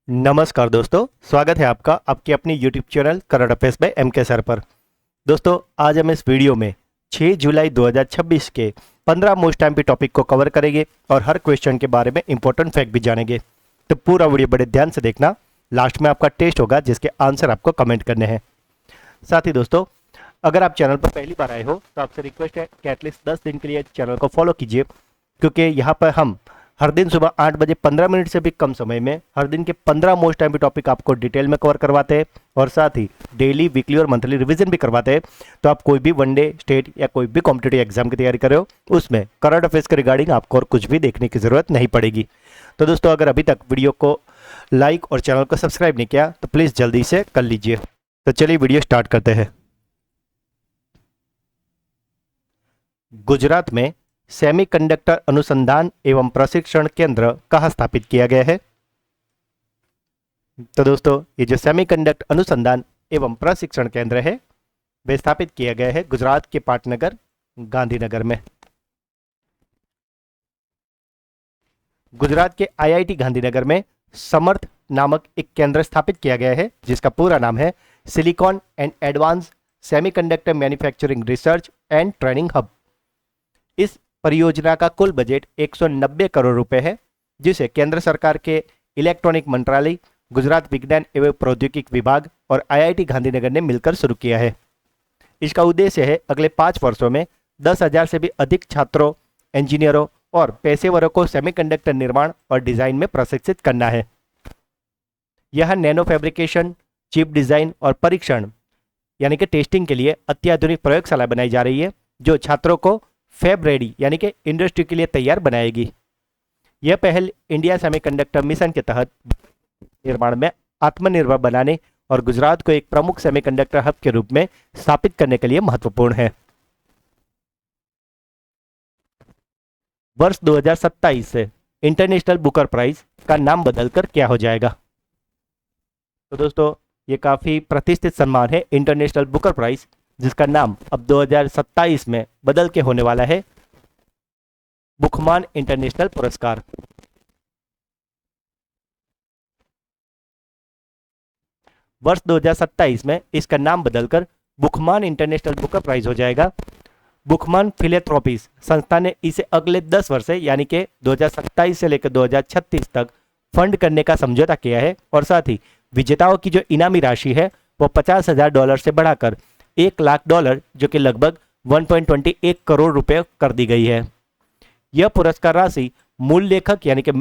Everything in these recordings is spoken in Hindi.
नमस्कार दोस्तों, स्वागत है आपका आपके अपनी YouTube channel current affairs by M K sir पर। दोस्तों, आज हम इस वीडियो में 6 जुलाई 2026 के 15 मोस्ट टाइम पे टॉपिक को कवर करेंगे और हर क्वेश्चन के बारे में इंपॉर्टेंट फैक्ट भी जानेंगे। तो पूरा वीडियो बड़े ध्यान से देखना। लास्ट में आपका टेस्ट होगा जिसके आंसर आपको कमेंट करने हैं। साथ ही दोस्तों, अगर आप चैनल पर पहली बार आए हो तो आपसे रिक्वेस्ट है कि एटलीस्ट 10 दिन के लिए चैनल को फॉलो कीजिए, क्योंकि यहाँ पर हम हर दिन सुबह 8 बजे 15 मिनट से भी कम समय में हर दिन के 15 मोस्ट टाइम टॉपिक आपको डिटेल में कवर करवाते हैं और साथ ही डेली, वीकली और मंथली रिवीजन भी करवाते हैं। तो आप कोई भी वनडे, स्टेट या कोई भी कॉम्पिटेटिव एग्जाम की तैयारी कर रहे हो, उसमें करंट अफेयर्स के रिगार्डिंग आपको और कुछ भी देखने की जरूरत नहीं पड़ेगी। तो दोस्तों, अगर अभी तक वीडियो को लाइक और चैनल को सब्सक्राइब नहीं किया तो प्लीज़ जल्दी से कर लीजिए। तो चलिए वीडियो स्टार्ट करते हैं। गुजरात में सेमीकंडक्टर अनुसंधान एवं प्रशिक्षण केंद्र कहाँ स्थापित किया गया है? तो दोस्तों, ये जो सेमीकंडक्टर अनुसंधान एवं प्रशिक्षण केंद्र है वे स्थापित किया गया है गुजरात के पाटनगर, गांधीनगर में। गुजरात के आईआईटी गांधीनगर में समर्थ नामक एक केंद्र स्थापित किया गया है जिसका पूरा नाम है silicon and advance semiconductor manufacturing research and training hub. इस परियोजना का कुल बजट 190 करोड़ रुपए है, जिसे केंद्र सरकार के इलेक्ट्रॉनिक मंत्रालय, गुजरात विज्ञान एवं प्रौद्योगिकी विभाग और आईआईटी गांधीनगर ने मिलकर शुरू किया है। इसका उद्देश्य है अगले 5 वर्षों में 10,000 से भी अधिक छात्रों, इंजीनियरों और पेशेवरों को सेमीकंडक्टर निर्माण और डिजाइन में प्रशिक्षित करना है। यह नैनो फैब्रिकेशन, चिप डिजाइन और परीक्षण यानी कि टेस्टिंग के लिए अत्याधुनिक प्रयोगशाला बनाई जा रही है, जो छात्रों को फैब रेडी यानी कि इंडस्ट्री के लिए तैयार बनाएगी। यह पहल इंडिया सेमीकंडक्टर मिशन के तहत निर्माण में आत्मनिर्भर बनाने और गुजरात को एक प्रमुख सेमीकंडक्टर हब के रूप में स्थापित करने के लिए महत्वपूर्ण है। वर्ष 2027 से इंटरनेशनल बुकर प्राइज का नाम बदलकर क्या हो जाएगा? तो दोस्तों, ये काफी प्रतिष्ठित सम्मान है इंटरनेशनल बुकर प्राइज, जिसका नाम अब 2027 में बदल के होने वाला है बुकमान इंटरनेशनल पुरस्कार। वर्ष 2027 में इसका नाम बदलकर बुकमान इंटरनेशनल बुकर प्राइज हो जाएगा। बुकमान फिलेंथ्रोपीज संस्था ने इसे अगले 10 वर्ष यानी कि 2027 से लेकर 2036 तक फंड करने का समझौता किया है और साथ ही विजेताओं की जो इनामी राशि है वो $50,000 से बढ़ाकर $1,00,000 जो कि लगभग 1.21 करोड़ रुपए कर दी गई है। यह पुरस्कार राशि मूल लेखक यानी कि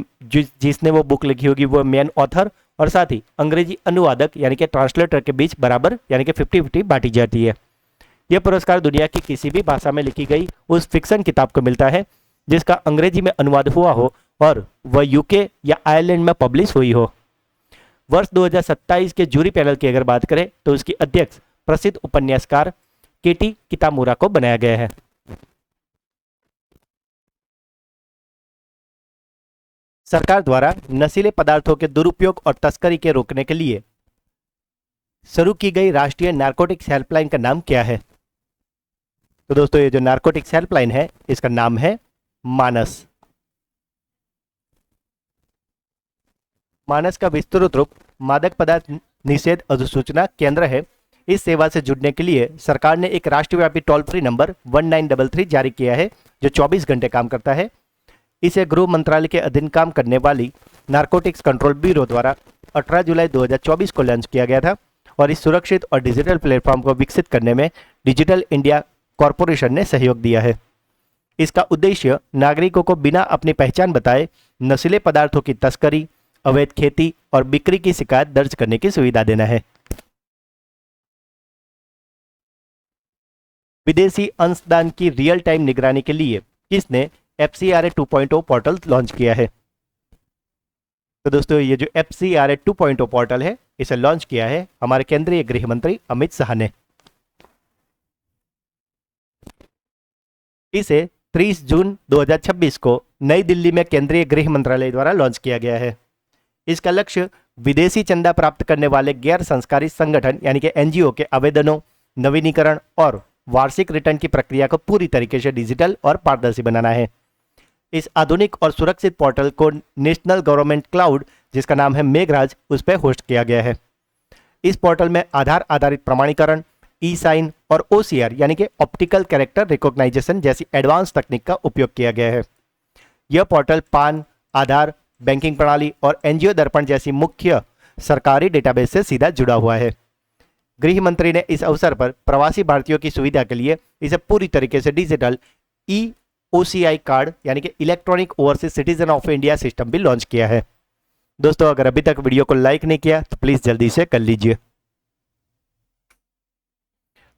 जिसने वो बुक लिखी होगी वो मेन ऑथर और साथ ही अंग्रेजी अनुवादक यानी कि ट्रांसलेटर के बीच बराबर यानी कि 50-50 बांटी जाती है। यह पुरस्कार दुनिया की किसी भी भाषा में लिखी गई उस फिक्शन किताब को मिलता है जिसका अंग्रेजी में अनुवाद हुआ हो और वह यूके या आयरलैंड में पब्लिश हुई हो। वर्ष 2027 के जूरी पैनल की अगर बात करें तो उसकी अध्यक्ष प्रसिद्ध उपन्यासकार केटी कितामुरा को बनाया गया है। सरकार द्वारा नशीले पदार्थों के दुरुपयोग और तस्करी के रोकने के लिए शुरू की गई राष्ट्रीय नारकोटिक्स हेल्पलाइन का नाम क्या है? तो दोस्तों, ये जो नारकोटिक्स हेल्पलाइन है इसका नाम है मानस। मानस का विस्तृत रूप मादक पदार्थ निषेध अधिसूचना केंद्र है। इस सेवा से जुड़ने के लिए सरकार ने एक राष्ट्रव्यापी टोल फ्री नंबर 1933 जारी किया है जो 24 घंटे काम करता है। इसे गृह मंत्रालय के अधीन काम करने वाली नारकोटिक्स कंट्रोल ब्यूरो द्वारा 18 जुलाई 2024 को लॉन्च किया गया था और इस सुरक्षित और डिजिटल प्लेटफॉर्म को विकसित करने में डिजिटल इंडिया कॉरपोरेशन ने सहयोग दिया है। इसका उद्देश्य नागरिकों को बिना अपनी पहचान बताए नशीले पदार्थों की तस्करी, अवैध खेती और बिक्री की शिकायत दर्ज करने की सुविधा देना है। विदेशी अंशदान की रियल टाइम निगरानी के लिए किसने FCRA 2.0 पोर्टल लॉन्च किया है? तो दोस्तों, ये जो FCRA 2.0 पोर्टल है इसे लॉन्च किया है हमारे केंद्रीय गृह मंत्री अमित शाह ने। इसे 30 जून 2026 को नई दिल्ली में केंद्रीय गृह मंत्रालय द्वारा लॉन्च किया गया है। इसका लक्ष्य विदेशी चंदा प्राप्त करने वाले गैर संस्कारी संगठन यानी कि NGO के आवेदनों, नवीनीकरण और वार्षिक रिटर्न की प्रक्रिया को पूरी तरीके से डिजिटल और पारदर्शी बनाना है। इस आधुनिक और सुरक्षित पोर्टल को नेशनल गवर्नमेंट क्लाउड जिसका नाम है मेघराज, उस पर होस्ट किया गया है। इस पोर्टल में आधार आधारित प्रमाणीकरण, ई साइन और OCR यानी कि ऑप्टिकल कैरेक्टर रिकॉग्नाइजेशन जैसी एडवांस तकनीक का उपयोग किया गया है। यह पोर्टल पान, आधार, बैंकिंग प्रणाली और एनजीओ दर्पण जैसी मुख्य सरकारी डेटाबेस से सीधा जुड़ा हुआ है। गृह मंत्री ने इस अवसर पर प्रवासी भारतीयों की सुविधा के लिए इसे पूरी तरीके से डिजिटल EOCI कार्ड यानी कि electronic overseas citizen of India system भी लॉन्च किया है। दोस्तों, अगर अभी तक वीडियो को लाइक नहीं किया तो प्लीज जल्दी से कर लीजिए।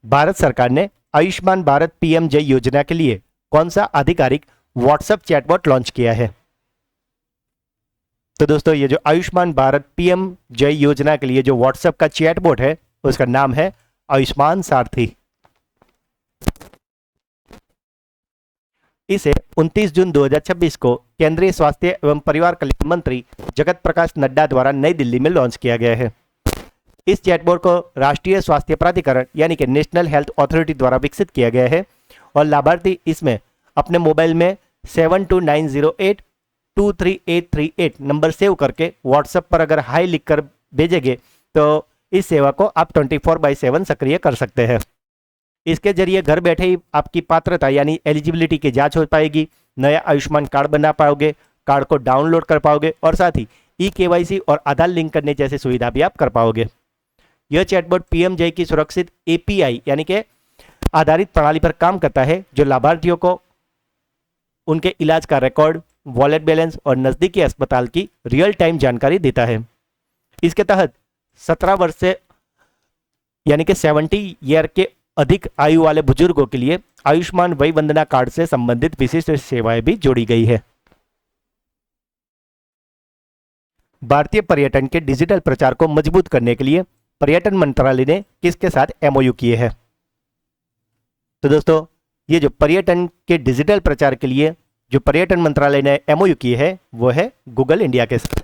भारत सरकार ने आयुष्मान भारत PMJ योजना के लिए कौन सा आधिकारिक व्हाट्सएप चैटबॉट लॉन्च किया है? तो दोस्तों, ये जो आयुष्मान भारत PMJ योजना के लिए जो व्हाट्सएप का चैटबॉट है उसका नाम है आयुष्मान सारथी। इसे 29 जून 2026 को केंद्रीय स्वास्थ्य एवं परिवार कल्याण मंत्री जगत प्रकाश नड्डा द्वारा नई दिल्ली में लॉन्च किया गया है। इस चैटबॉट को राष्ट्रीय स्वास्थ्य प्राधिकरण यानी कि नेशनल हेल्थ अथॉरिटी द्वारा विकसित किया गया है और लाभार्थी इसमें अपने मोबाइल में 7290823838 नंबर सेव करके व्हाट्सएप पर अगर हाई लिखकर भेजेंगे तो इस सेवा को आप 24/7 सक्रिय कर सकते हैं। इसके जरिए घर बैठे ही आपकी पात्रता यानी एलिजिबिलिटी की जांच हो पाएगी, नया आयुष्मान कार्ड बना पाओगे, कार्ड को डाउनलोड कर पाओगे और साथ ही eKYC और आधार लिंक करने जैसी सुविधा भी आप कर पाओगे। यह चैटबॉट PMJ की सुरक्षित API यानी कि आधारित प्रणाली पर काम करता है, जो लाभार्थियों को उनके इलाज का रिकॉर्ड, वॉलेट बैलेंस और नजदीकी अस्पताल की रियल टाइम जानकारी देता है। इसके तहत 17 वर्ष से यानी कि 70 ईयर के अधिक आयु वाले बुजुर्गों के लिए आयुष्मान वय वंदना कार्ड से संबंधित विशिष्ट सेवाएं भी जोड़ी गई है। भारतीय पर्यटन के डिजिटल प्रचार को मजबूत करने के लिए पर्यटन मंत्रालय ने किसके साथ MOU किए हैं? तो दोस्तों, ये जो पर्यटन के डिजिटल प्रचार के लिए जो पर्यटन मंत्रालय ने MOU किए है वो है गूगल इंडिया के साथ।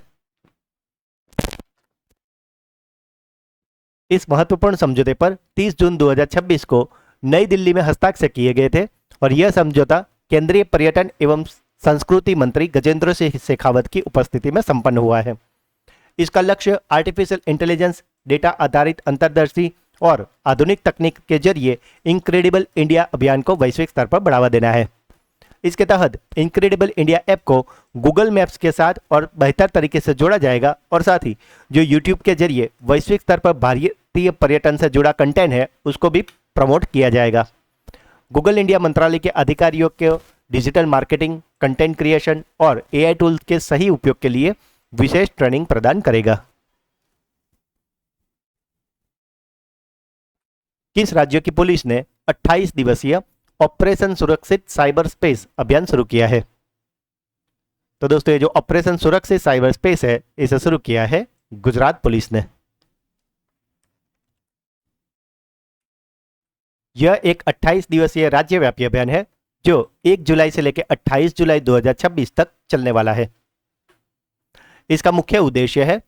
इस महत्वपूर्ण समझौते पर 30 जून 2026 को नई दिल्ली में हस्ताक्षर किए गए थे और यह समझौता केंद्रीय पर्यटन एवं संस्कृति मंत्री गजेंद्र सिंह शेखावत की उपस्थिति में संपन्न हुआ है। इसका लक्ष्य आर्टिफिशियल इंटेलिजेंस, डेटा आधारित अंतर्दर्शी और आधुनिक तकनीक के जरिए इनक्रेडिबल इंडिया अभियान को वैश्विक स्तर पर बढ़ावा देना है। इसके तहत इनक्रेडिबल इंडिया ऐप को गूगल मैप्स के साथ और बेहतर तरीके से जोड़ा जाएगा और साथ ही जो यूट्यूब के जरिए वैश्विक स्तर पर भारतीय पर्यटन से जुड़ा कंटेंट है उसको भी प्रमोट किया जाएगा। गूगल इंडिया मंत्रालय के अधिकारियों को डिजिटल मार्केटिंग, कंटेंट क्रिएशन और AI टूल्स के सही उपयोग के लिए विशेष ट्रेनिंग प्रदान करेगा। किस राज्य की पुलिस ने 28 दिवसीय ऑपरेशन सुरक्षित साइबर स्पेस अभियान शुरू किया है? तो दोस्तों, ये जो ऑपरेशन सुरक्षित साइबर स्पेस है इसे शुरू किया है गुजरात पुलिस ने। यह एक 28 दिवसीय राज्यव्यापी अभियान है जो 1 जुलाई से लेकर 28 जुलाई 2026 तक चलने वाला है। इसका मुख्य उद्देश्य है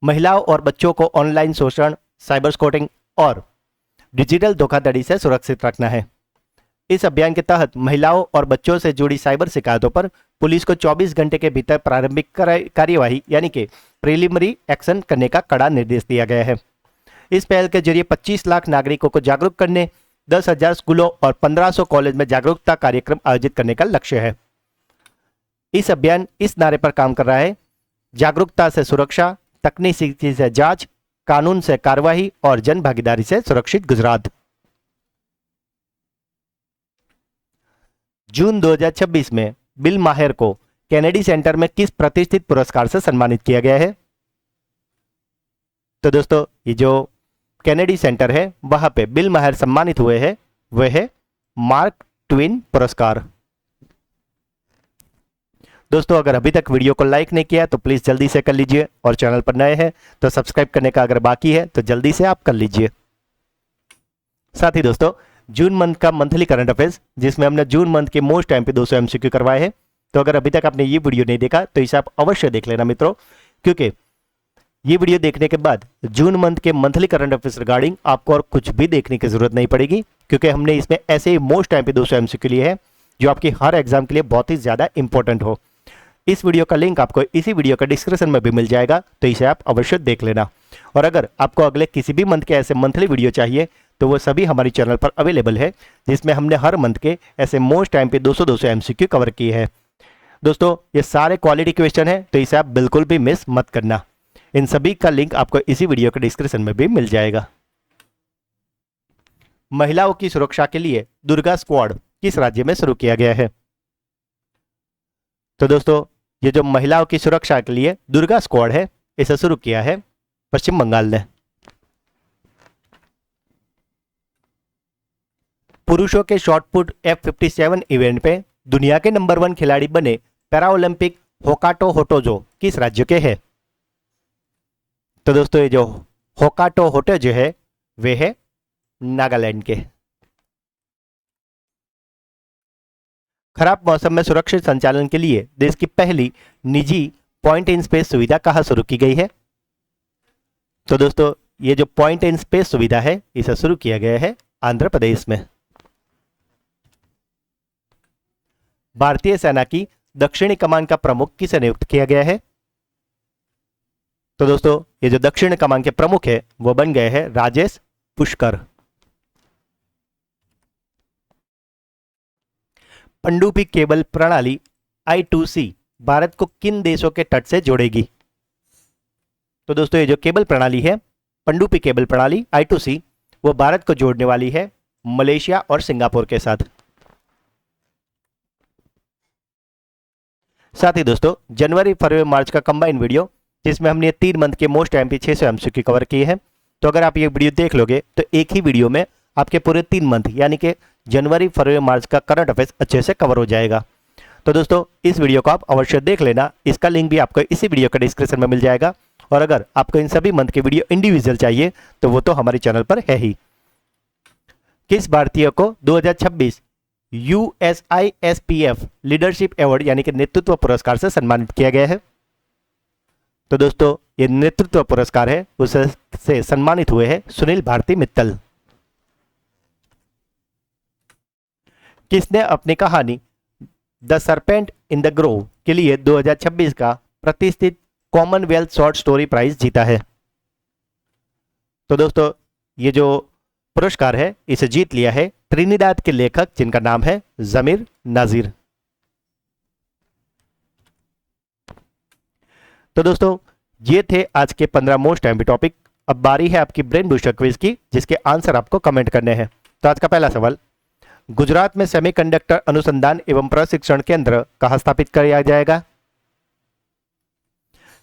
महिलाओं और बच्चों को ऑनलाइन शोषण, साइबर स्टॉकिंग और डिजिटल धोखाधड़ी से सुरक्षित रखना है। इस अभियान के तहत महिलाओं और बच्चों से जुड़ी साइबर शिकायतों पर पुलिस को 24 घंटे के भीतर प्रारंभिक कार्यवाही यानी कि प्रीलिमिनरी एक्शन करने का कड़ा निर्देश दिया गया है। इस पहल के जरिए 25 लाख नागरिकों को जागरूक करने, 10,000 स्कूलों और 1500 कॉलेज में जागरूकता कार्यक्रम आयोजित करने का लक्ष्य है। इस अभियान इस नारे पर काम कर रहा है: जागरूकता से सुरक्षा, तकनीकी से जांच, कानून से कार्यवाही और जन भागीदारी से सुरक्षित गुजरात। जून 2026 में बिल माहेर को कैनेडी सेंटर में किस प्रतिष्ठित पुरस्कार से सम्मानित किया गया है? तो दोस्तों, ये जो कैनेडी सेंटर है वहां पे बिल माहेर सम्मानित हुए हैं वह है मार्क ट्वेन पुरस्कार। दोस्तों, अगर अभी तक वीडियो को लाइक नहीं किया तो प्लीज जल्दी से कर लीजिए और चैनल पर नए हैं तो सब्सक्राइब करने का अगर बाकी है तो जल्दी से आप कर लीजिए। साथ ही दोस्तों, जून मंथ का मंथली करंट अफेयर्स जिसमें हमने जून मंथ के मोस्ट टाइम पे 200 MCQ करवाए हैं, तो अगर अभी तक आपने ये वीडियो नहीं देखा तो इसे आप अवश्य देख लेना मित्रों, क्योंकि ये वीडियो देखने के बाद जून मंथ के मंथली करंट अफेयर्स रिगार्डिंग आपको और कुछ भी देखने की जरूरत नहीं पड़ेगी, क्योंकि हमने इसमें ऐसे ही मोस्ट टाइम पे 200 MCQ लिए हैं जो आपकी हर एग्जाम के लिए बहुत ही ज्यादा इंपॉर्टेंट हो। इस वीडियो का लिंक आपको इसी वीडियो का डिस्क्रिप्शन में भी मिल जाएगा, तो इसे आप अवश्य देख लेना। और अगर आपको अगले किसी भी मंथ के ऐसे मंथली वीडियो चाहिए तो वो सभी हमारी चैनल पर अवेलेबल है, जिसमें हमने हर मंथ के ऐसे मोस्ट टाइम पे 200-200 MCQ कवर किए हैं। दोस्तों ये सारे क्वालिटी क्वेश्चन है, तो इसे आप बिल्कुल भी मिस मत करना। इन सभी का लिंक आपको इसी वीडियो के डिस्क्रिप्शन में भी मिल जाएगा। महिलाओं की सुरक्षा के लिए दुर्गा स्क्वाड किस राज्य में शुरू किया गया है? तो दोस्तों ये जो महिलाओं की सुरक्षा के लिए दुर्गा स्क्वाड है, इसे शुरू किया है पश्चिम बंगाल ने। पुरुषों के शॉटपुट F57 इवेंट पे दुनिया के नंबर 1 खिलाड़ी बने पैराओलंपिक होकाटो होटोजो किस राज्य के हैं? तो दोस्तों ये जो होकाटो होटोजो है वे है नागालैंड के। खराब मौसम में सुरक्षित संचालन के लिए देश की पहली निजी पॉइंट इन स्पेस सुविधा कहां शुरू की गई है? तो दोस्तों ये जो पॉइंट इन स्पेस सुविधा है इसे शुरू किया गया है आंध्र प्रदेश में। भारतीय सेना की दक्षिणी कमान का प्रमुख किसे नियुक्त किया गया है? तो दोस्तों ये जो दक्षिण कमान के प्रमुख है वो बन गए हैं राजेश पुष्कर। पनडुब्बी केबल प्रणाली I2C भारत को किन देशों के तट से जोड़ेगी? तो दोस्तों ये जो केबल प्रणाली है, पनडुब्बी केबल प्रणाली I2C, वो भारत को जोड़ने वाली है मलेशिया और सिंगापुर के साथ। साथ ही दोस्तों जनवरी फरवरी मार्च का कंबाइन वीडियो, जिसमें हमने 3 मंथ के मोस्ट MP 600 MCQ कवर किए हैं, तो अगर आप ये वीडियो देख लोगे तो एक ही वीडियो में आपके पूरे 3 मंथ यानी कि जनवरी फरवरी मार्च का करंट अफेयर्स अच्छे से कवर हो जाएगा। तो दोस्तों इस वीडियो को आप अवश्य देख लेना, इसका लिंक भी आपको इसी वीडियो का डिस्क्रिप्शन में मिल जाएगा। और अगर आपको इन सभी मंथ के वीडियो इंडिविजुअल चाहिए तो वो तो हमारे चैनल पर है ही। किस भारतीय को 2026 USISPF लीडरशिप अवार्ड यानी कि नेतृत्व पुरस्कार से सम्मानित किया गया है? तो दोस्तों ये नेतृत्व पुरस्कार है, उससे सम्मानित हुए हैं सुनील भारती मित्तल। किसने अपनी कहानी the serpent in the Grove के लिए 2026 का प्रतिष्ठित कॉमनवेल्थ शॉर्ट स्टोरी प्राइज जीता है? तो दोस्तों ये जो पुरस्कार है इसे जीत लिया है त्रिनिदाद के लेखक, जिनका नाम है जमीर नाजीर। तो दोस्तों ये थे आज के 15 मोस्ट टाइम टॉपिक। अब बारी है आपकी ब्रेन बूस्टर क्विज की, जिसके आंसर आपको कमेंट करने हैं। तो आज का पहला सवाल, गुजरात में सेमीकंडक्टर अनुसंधान एवं प्रशिक्षण केंद्र कहां स्थापित किया जाएगा?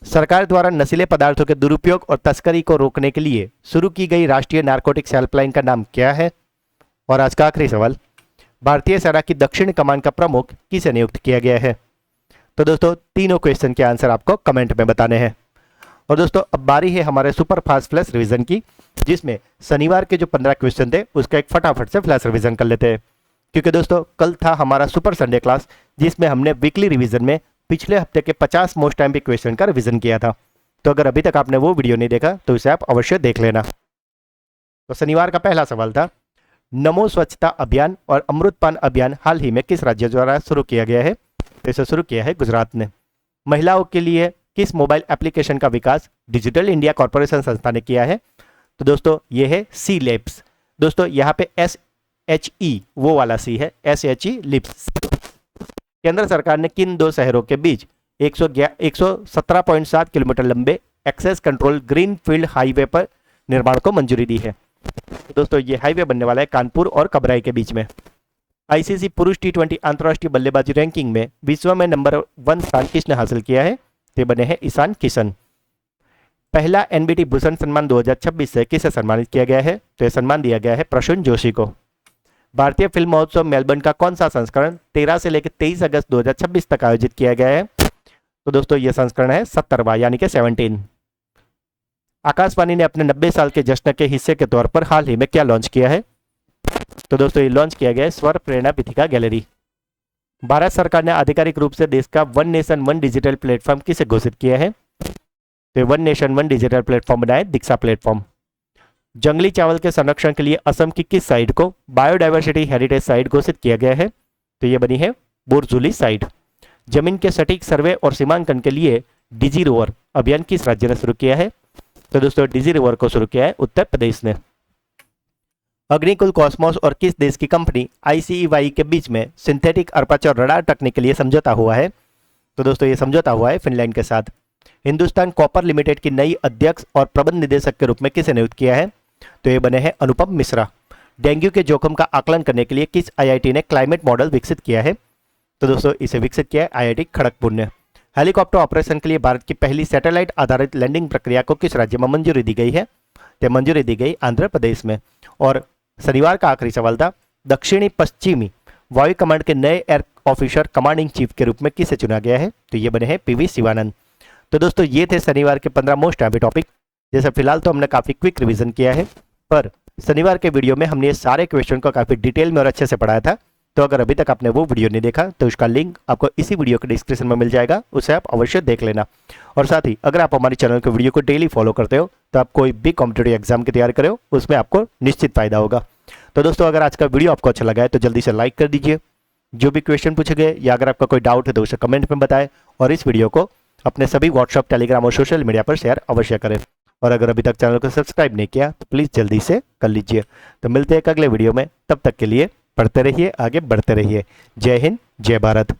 सरकार द्वारा नशीले पदार्थों के दुरुपयोग और तस्करी को रोकने के लिए शुरू की गई राष्ट्रीय नारकोटिक्स हेल्पलाइन का नाम क्या है? और आज का आखिरी सवाल, भारतीय सेना की दक्षिण कमान का प्रमुख किसे नियुक्त किया गया है? तो दोस्तों तीनों क्वेश्चन के आंसर आपको कमेंट में बताने हैं। और दोस्तों अब बारी है हमारे सुपर फास्ट फ्लैश रिवीजन की, जिसमें शनिवार के जो 15 क्वेश्चन थे उसका एक फटाफट से फ्लैश रिवीजन कर लेते हैं। क्योंकि दोस्तों कल था हमारा सुपर संडे क्लास, जिसमें हमने वीकली रिवीजन में पिछले हफ्ते के 50 मोस्ट टाइम पे क्वेश्चन का रिवीजन किया था। तो अगर अभी तक आपने वो वीडियो नहीं देखा तो इसे आप अवश्य देख लेना। तो शनिवार का पहला सवाल था, नमो स्वच्छता अभियान और अमृतपान अभियान हाल ही में किस राज्य द्वारा शुरू किया गया है? तो इसे शुरू किया है गुजरात ने। महिलाओं के लिए किस मोबाइल एप्लीकेशन का विकास डिजिटल इंडिया कॉर्पोरेशन संस्था ने किया है? तो दोस्तों ये है सी लैब्स। दोस्तों यहाँ पे SHE वो वाला सी है, SHE लिप्स। केंद्र सरकार ने किन 2 शहरों के बीच 117.7 किलोमीटर लंबे access control green field highway पर निर्माण को मंजूरी दी है? तो दोस्तों ये हाईवे बनने वाला है कानपुर और कबराई के बीच में। ICC पुरुष T20 अंतर्राष्ट्रीय बल्लेबाजी रैंकिंग में विश्व में नंबर 1 स्थान किसने हासिल किया है? ते बने हैं ईशान किशन। पहला NBT भूषण सम्मान 2026 से किसे सम्मानित किया गया है? तो यह सम्मान दिया गया है प्रसून जोशी को। भारतीय फिल्म महोत्सव मेलबर्न का कौन सा संस्करण 13 से लेकर 23 अगस्त 2026 तक आयोजित किया गया है? तो दोस्तों यह संस्करण है 17वां यानी कि 17। आकाशवाणी ने अपने 90 साल के जश्न के हिस्से के तौर पर हाल ही में क्या लॉन्च किया है? तो दोस्तों ये लॉन्च किया गया है स्वर प्रेरणा पीठिका गैलरी। भारत सरकार ने आधिकारिक रूप से देश का one nation one digital platform किसे घोषित किया है? तो one nation one digital platform बनाए दीक्षा प्लेटफॉर्म। जंगली चावल के संरक्षण के लिए असम की किस साइट को बायोडायवर्सिटी हेरिटेज साइट घोषित किया गया है? तो ये बनी है बुरजुली साइट। जमीन के सटीक सर्वे और सीमांकन के लिए डिजी रोवर अभियान किस राज्य ने शुरू किया है? तो दोस्तों डिजी रोवर को शुरू किया है उत्तर प्रदेश ने। अग्निकुल कॉस्मोस और किस देश की कंपनी ICEY के बीच में सिंथेटिक अपर्चर रडार तकनीक के लिए समझौता हुआ है? तो दोस्तों ये समझौता हुआ है फिनलैंड के साथ। हिंदुस्तान कॉपर लिमिटेड की नई अध्यक्ष और प्रबंध निदेशक के रूप में किसे नियुक्त किया है? तो ये बने हैं अनुपम मिश्रा। डेंगू के जोखिम का आकलन करने के लिए किस IIT ने क्लाइमेट मॉडल विकसित किया है? तो दोस्तों इसे विकसित किया है IIT खड़गपुर ने। हेलीकॉप्टर ऑपरेशन के लिए भारत की पहली सैटेलाइट आधारित लैंडिंग प्रक्रिया को किस राज्य में मंजूरी दी गई है? तो मंजूरी दी गई आंध्र प्रदेश में। और शनिवार का आखिरी सवाल था, दक्षिणी पश्चिमी वायु कमांड के नए एयर ऑफिसर कमांडिंग चीफ के रूप में किसे चुना गया है? तो ये बने हैं PV शिवानंद। तो दोस्तों ये थे शनिवार के 15 मोस्ट हैवी टॉपिक। जैसे फिलहाल तो हमने काफ़ी क्विक रिवीजन किया है, पर शनिवार के वीडियो में हमने ये सारे क्वेश्चन को काफ़ी डिटेल में और अच्छे से पढ़ाया था। तो अगर अभी तक आपने वो वीडियो नहीं देखा तो उसका लिंक आपको इसी वीडियो के डिस्क्रिप्शन में मिल जाएगा, उसे आप अवश्य देख लेना। और साथ ही अगर आप हमारे चैनल के वीडियो को डेली फॉलो करते हो तो आप कोई भी कॉम्पिटेटिव एग्जाम की तैयारी करो, उसमें आपको निश्चित फायदा होगा। तो दोस्तों अगर आज का वीडियो आपको अच्छा लगा है तो जल्दी से लाइक कर दीजिए। जो भी क्वेश्चन पूछे गए या अगर आपका कोई डाउट है तो उसे कमेंट में बताएं, और इस वीडियो को अपने सभी व्हाट्सएप, टेलीग्राम और सोशल मीडिया पर शेयर अवश्य करें। और अगर अभी तक चैनल को सब्सक्राइब नहीं किया तो प्लीज़ जल्दी से कर लीजिए। तो मिलते हैं एक अगले वीडियो में, तब तक के लिए पढ़ते रहिए, आगे बढ़ते रहिए। जय हिंद, जय भारत।